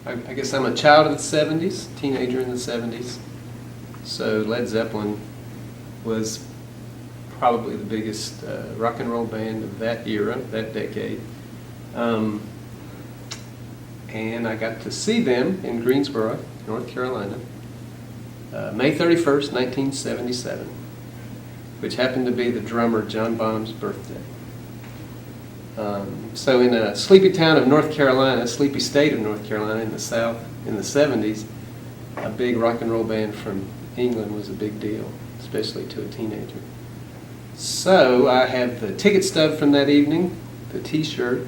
I guess I'm a child of the 70s, teenager in the 70s. So Led Zeppelin was probably the biggest rock and roll band of that era, that decade. And I got to see them in Greensboro, North Carolina, May 31st, 1977, which happened to be the drummer John Bonham's birthday. So in a sleepy town of North Carolina, sleepy state of North Carolina in the South, in the 70s, a big rock and roll band from England was a big deal, especially to a teenager. So I have the ticket stub from that evening, the t-shirt,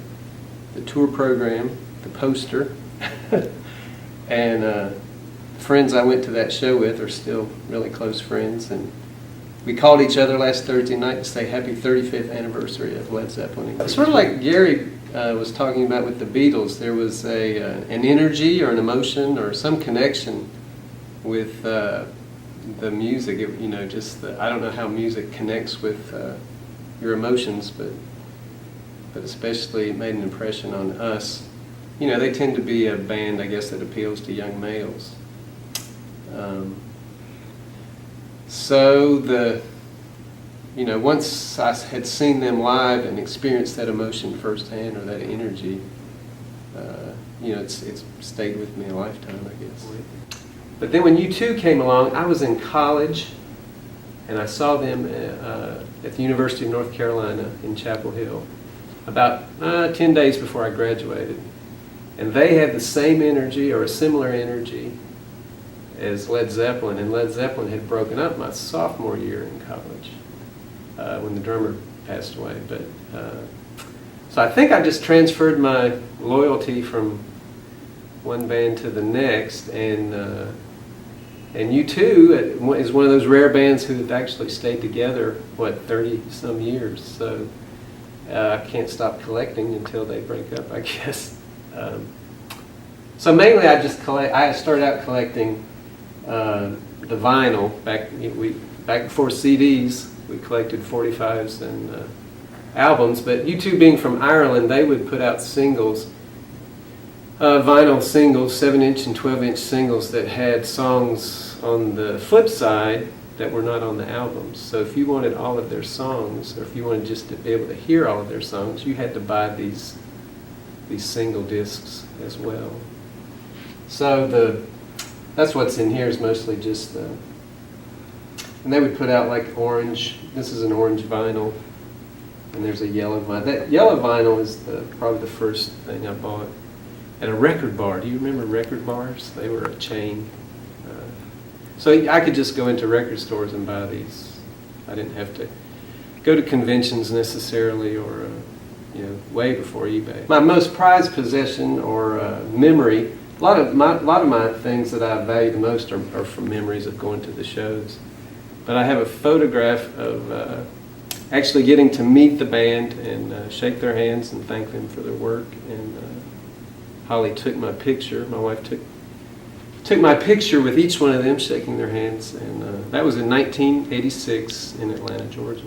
the tour program, the poster, and friends I went to that show with are still really close friends, and we called each other last Thursday night to say happy 35th anniversary of Led Zeppelin. It's sort of like Gary was talking about with the Beatles. There was an energy or an emotion or some connection with the music. You know, just I don't know how music connects with your emotions, but especially it made an impression on us. You know, they tend to be a band, I guess, that appeals to young males. So once I had seen them live and experienced that emotion firsthand, or that energy, it's stayed with me a lifetime, I guess. But then when U2 came along, I was in college, and I saw them at the University of North Carolina in Chapel Hill about 10 days before I graduated. And they had the same energy, or a similar energy, as Led Zeppelin, and Led Zeppelin had broken up my sophomore year in college when the drummer passed away. But so I think I just transferred my loyalty from one band to the next, and U2 is one of those rare bands who have actually stayed together 30 some years. So I can't stop collecting until they break up, I guess. So mainly I started out collecting the vinyl back before CDs. We collected 45s and albums, but U2 being from Ireland, they would put out singles, vinyl singles, 7-inch and 12-inch singles that had songs on the flip side that were not on the albums. So if you wanted all of their songs, or if you wanted just to be able to hear all of their songs, you had to buy these single discs as well. So that's what's in here is mostly just and they would put out like orange. This is an orange vinyl, and there's a yellow vinyl. That yellow vinyl is probably the first thing I bought at a record bar. Do you remember record bars? They were a chain. So I could just go into record stores and buy these. I didn't have to go to conventions necessarily, or way before eBay. My most prized possession or memory. A lot of my things that I value the most are from memories of going to the shows. But I have a photograph of actually getting to meet the band and shake their hands and thank them for their work. And Holly took my picture. My wife took my picture with each one of them shaking their hands. And that was in 1986 in Atlanta, Georgia.